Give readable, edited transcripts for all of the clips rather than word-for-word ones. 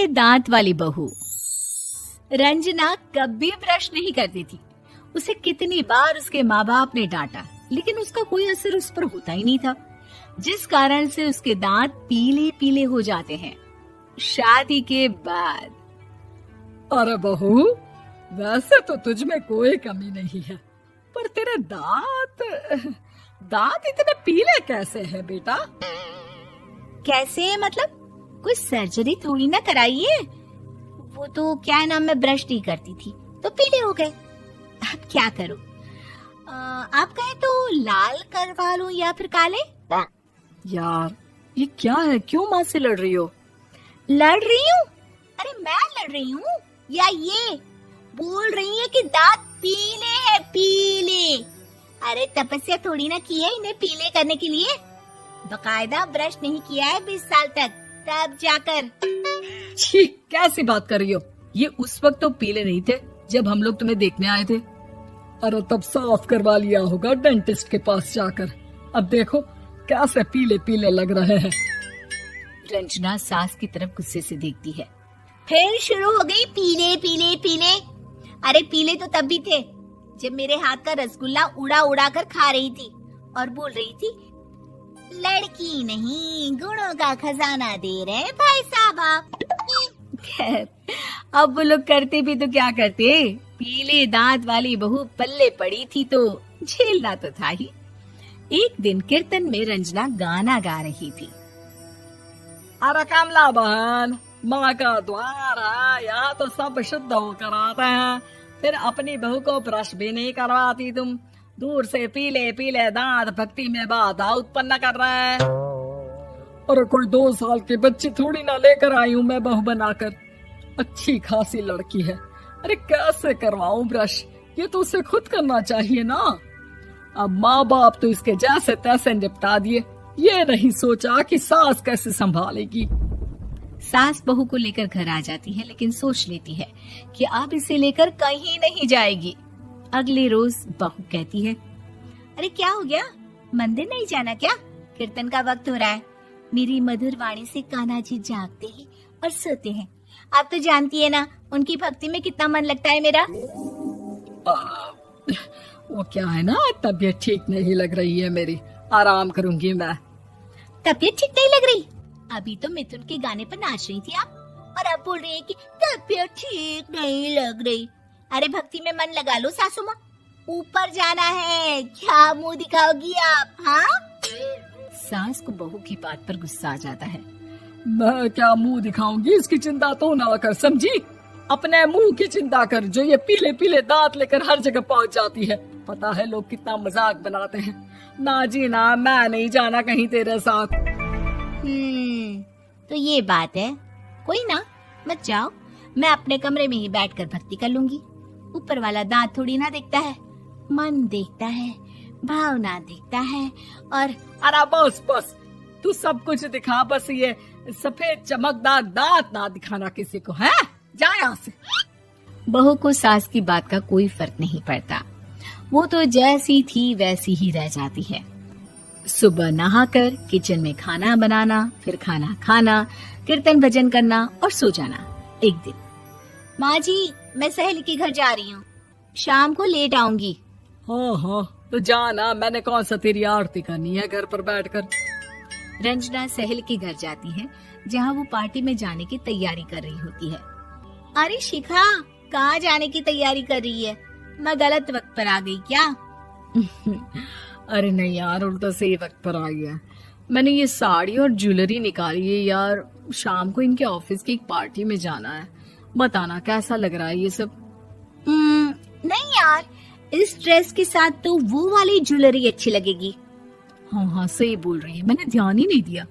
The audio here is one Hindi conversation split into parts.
पीले दांत वाली बहू। रंजना कभी ब्रश नहीं करती थी। उसे कितनी बार उसके माँ बाप ने डांटा, लेकिन उसका कोई असर उस पर होता ही नहीं था, जिस कारण से उसके दांत पीले पीले हो जाते हैं। शादी के बाद। अरे बहू, वैसे तो तुझ में कोई कमी नहीं है, पर तेरे दांत इतने पीले कैसे हैं बेटा? कैसे मतलब? कोई सर्जरी थोड़ी ना कराइए। वो तो क्या नाम, मैं ब्रश नहीं करती थी तो पीले हो गए। अब क्या करूं? आप कहें तो लाल करवा लूं या फिर काले? यार ये क्या है, क्यों माँ से लड़ रही हो? लड़ रही हूँ? अरे मैं लड़ रही हूँ या ये बोल रही है कि दांत पीले हैं, पीले। अरे तपस्या थोड़ी ना की है इन्हें पीले करने के लिए। बकायदा ब्रश नहीं किया है 20 साल तक, तब जाकर। छी, कैसी बात कर रही हो? ये उस वक्त तो पीले नहीं थे जब हम लोग तुम्हें देखने आए थे। अरे तब साफ करवा लिया होगा डेंटिस्ट के पास जाकर। अब देखो कैसे पीले पीले लग रहे हैं। रंजना सास की तरफ गुस्से से देखती है। फिर शुरू हो गई पीले पीले पीले। अरे पीले तो तब भी थे जब मेरे हाथ का रसगुल्ला उड़ा उड़ा कर खा रही थी और बोल रही थी, लड़की नहीं गुणों का खजाना दे रहे भाई साहब आप। खैर, अब वो लोग करते भी तो क्या करते, पीले दांत वाली बहू पल्ले पड़ी थी तो झेलना तो था ही। एक दिन कीर्तन में रंजना गाना गा रही थी। अरे कमला बहन, माँ का द्वार है, यहाँ तो सब शुद्ध होकर आते हैं, फिर अपनी बहू को ब्रश भी नहीं करवाती तुम। दूर से पीले पीले दांत भक्ति में बाधा उत्पन्न कर रहे हैं। अरे कोई 2 साल के बच्चे थोड़ी ना लेकर आई हूँ मैं बहू बनाकर। अच्छी खासी लड़की है, अरे कैसे करवाऊं ब्रश? ये तो उसे खुद करना चाहिए ना। अब माँ बाप तो इसके जैसे तैसे निपटा दिए, ये नहीं सोचा कि सास कैसे संभालेगी। सास बहू को लेकर घर आ जाती है, लेकिन सोच लेती है कि अब इसे लेकर कहीं नहीं जाएगी। अगले रोज बहू कहती है, अरे क्या हो गया, मंदिर नहीं जाना क्या? कीर्तन का वक्त हो रहा है। मेरी मधुर वाणी से कान्हा जी जागते हैं और सोते हैं। आप तो जानती है ना उनकी भक्ति में कितना मन लगता है मेरा। वो क्या है ना, तबीयत ठीक नहीं लग रही है मेरी, आराम करूंगी मैं। तबीयत ठीक नहीं लग रही? अभी तो मिथुन के गाने पर नाच रही थी आप, और अब बोल रही है कि तबीयत ठीक नहीं लग रही। अरे भक्ति में मन लगा लो सासू माँ, ऊपर जाना है, क्या मुंह दिखाओगी आप? हाँ? सास को बहू की बात पर गुस्सा आ जाता है। मैं क्या मुंह दिखाऊंगी, इसकी चिंता तो ना कर, समझी? अपने मुंह की चिंता कर, जो ये पीले पीले दांत लेकर हर जगह पहुंच जाती है। पता है लोग कितना मजाक बनाते हैं। ना जी ना, मैं नहीं जाना कहीं तेरे साथ। तो ये बात है। कोई ना, मत जाओ, मैं अपने कमरे में ही बैठकर भक्ति कर लूंगी। ऊपर वाला दांत थोड़ी ना देखता है, मन देखता है, भावना देखता है। और अरे बस बस, तू सब कुछ दिखा, बस ये सफेद चमकदार दांत ना दिखाना किसी को, है? जा यहाँ से। बहू को सास की बात का कोई फर्क नहीं पड़ता, वो तो जैसी थी वैसी ही रह जाती है। सुबह नहाकर किचन में खाना बनाना, फिर खाना खाना, कीर्तन भजन करना और सो जाना। एक दिन, माँ जी मैं सहेली के घर जा रही हूँ, शाम को लेट आऊंगी। हाँ, तो जाना, मैंने कौन सा तेरी आरती करनी है घर पर बैठकर। रंजना सहेली के घर जाती है, जहाँ वो पार्टी में जाने की तैयारी कर रही होती है। अरे शिखा, कहाँ जाने की तैयारी कर रही है? मैं गलत वक्त पर आ गई क्या? अरे नहीं यार, उल्टा सही वक्त पर आई है। मैंने ये साड़ी और ज्वेलरी निकाली है यार, शाम को इनके ऑफिस की एक पार्टी में जाना है। बताना कैसा लग रहा है ये सब? नहीं यार, इस ड्रेस के साथ तो वो वाली ज्वेलरी अच्छी लगेगी। हाँ, सही बोल रही है, मैंने ध्यान ही नहीं दिया।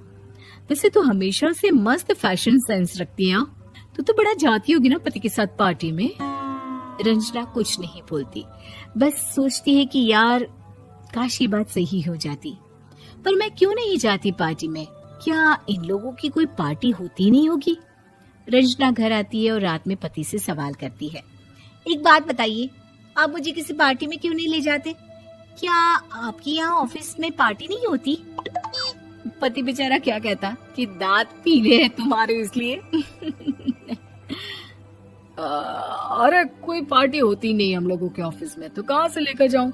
वैसे तो हमेशा से मस्त फैशन सेंस रखती है। तो बड़ा जाती होगी ना पति के साथ पार्टी में। रंजना कुछ नहीं बोलती, बस सोचती है कि यार काश ये बात सही हो जाती, पर मैं क्यों नहीं जाती पार्टी में? क्या इन लोगों की कोई पार्टी होती नहीं होगी? रंजना घर आती है और रात में पति से सवाल करती है, एक बात बताइए, आप मुझे किसी पार्टी में क्यों नहीं ले जाते? क्या आपके यहाँ ऑफिस में पार्टी नहीं होती? पति बेचारा क्या कहता कि दांत पीले हैं तुम्हारे इसलिए। अरे कोई पार्टी होती नहीं हम लोगों के ऑफिस में, तो कहाँ से लेकर जाऊं?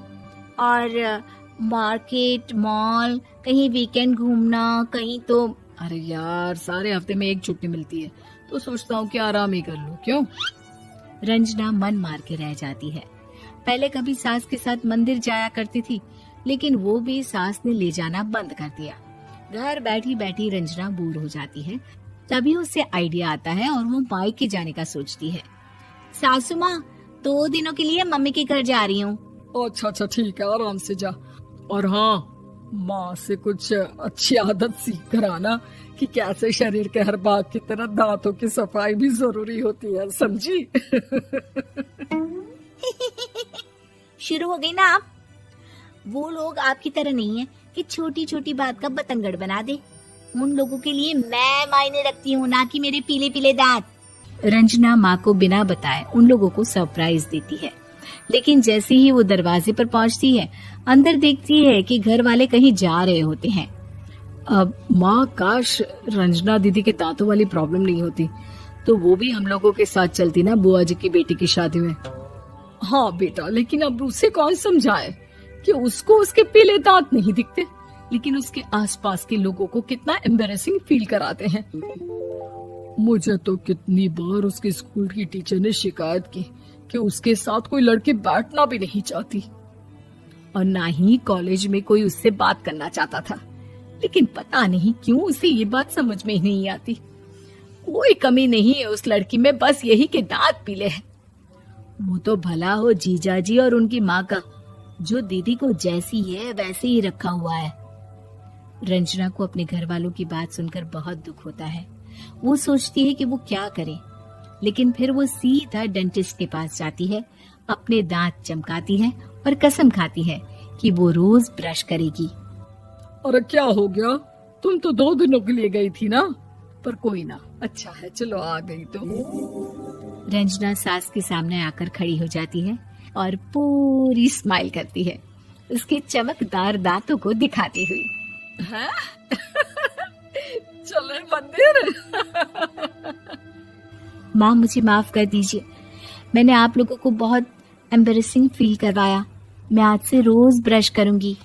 और मार्केट, मॉल, कहीं वीकेंड घूमना, कहीं तो। अरे यार, सारे हफ्ते में एक छुट्टी मिलती है, तो सोचता हूँ कि आराम ही कर लूं। क्यों? रंजना मन मार के रह जाती है। पहले कभी सास के साथ मंदिर जाया करती थी, लेकिन वो भी सास ने ले जाना बंद कर दिया। घर बैठी बैठी रंजना बोर हो जाती है। तभी उसे आइडिया आता है और वो मायके जाने का सोचती है। सासू माँ, 2 दिनों के लिए मम्मी के घर जा रही हूँ। अच्छा अच्छा, ठीक है, आराम से जा। और हाँ, माँ से कुछ अच्छी आदत सीख कर आना कि कैसे शरीर के हर भाग की तरह दांतों की सफाई भी जरूरी होती है, समझी? शुरू हो गई ना आप। वो लोग आपकी तरह नहीं है कि छोटी छोटी बात का बतंगड़ बना दे। उन लोगों के लिए मैं मायने रखती हूँ, ना कि मेरे पीले पीले दांत। रंजना माँ को बिना बताए उन लोगों को सरप्राइज देती है, लेकिन जैसे ही वो दरवाजे पर पहुंचती है, अंदर देखती है कि घर वाले कहीं जा रहे होते हैं। अब माँ, काश रंजना दीदी के दांतों वाली प्रॉब्लम नहीं होती, तो वो भी हम लोगों के साथ चलती ना बुआ जी की बेटी की शादी में। हाँ बेटा, लेकिन अब उसे कौन समझाए कि उसको उसके पीले दांत नहीं दिखते, लेकिन उसके आसपास के लोगों को कितना एम्बैरेसिंग फील कराते हैं। मुझे तो कितनी बार उसके स्कूल की टीचर ने शिकायत की कि उसके साथ कोई लड़की बैठना भी नहीं चाहती, और ना ही कॉलेज में कोई उससे बात करना चाहता था। लेकिन पता नहीं क्यों उसे ये बात समझ में ही नहीं आती। कोई कमी नहीं है उस लड़की में, बस यही कि दांत पीले हैं। वो तो भला हो जीजा जी और उनकी माँ का, जो दीदी को जैसी है वैसे ही रखा हुआ है। रंजना को अपने घर वालों की बात सुनकर बहुत दुख होता है। वो सोचती है कि वो क्या करे, लेकिन फिर वो सीधा डेंटिस्ट के पास जाती है, अपने दांत चमकाती है और कसम खाती है कि वो रोज ब्रश करेगी। अरे क्या हो गया? तुम तो 2 दिनों के लिए गई थी ना, पर कोई ना, अच्छा है, चलो आ गई तो। रंजना सास के सामने आकर खड़ी हो जाती है और पूरी स्माइल करती है, उसके चमकदार दांतों को दिखाती हुई। हैं? चले मंदिर? माँ, मुझे माफ कर दीजिए, मैंने आप लोगों को बहुत एम्बैरेसिंग फील करवाया। मैं आज से रोज ब्रश करूंगी।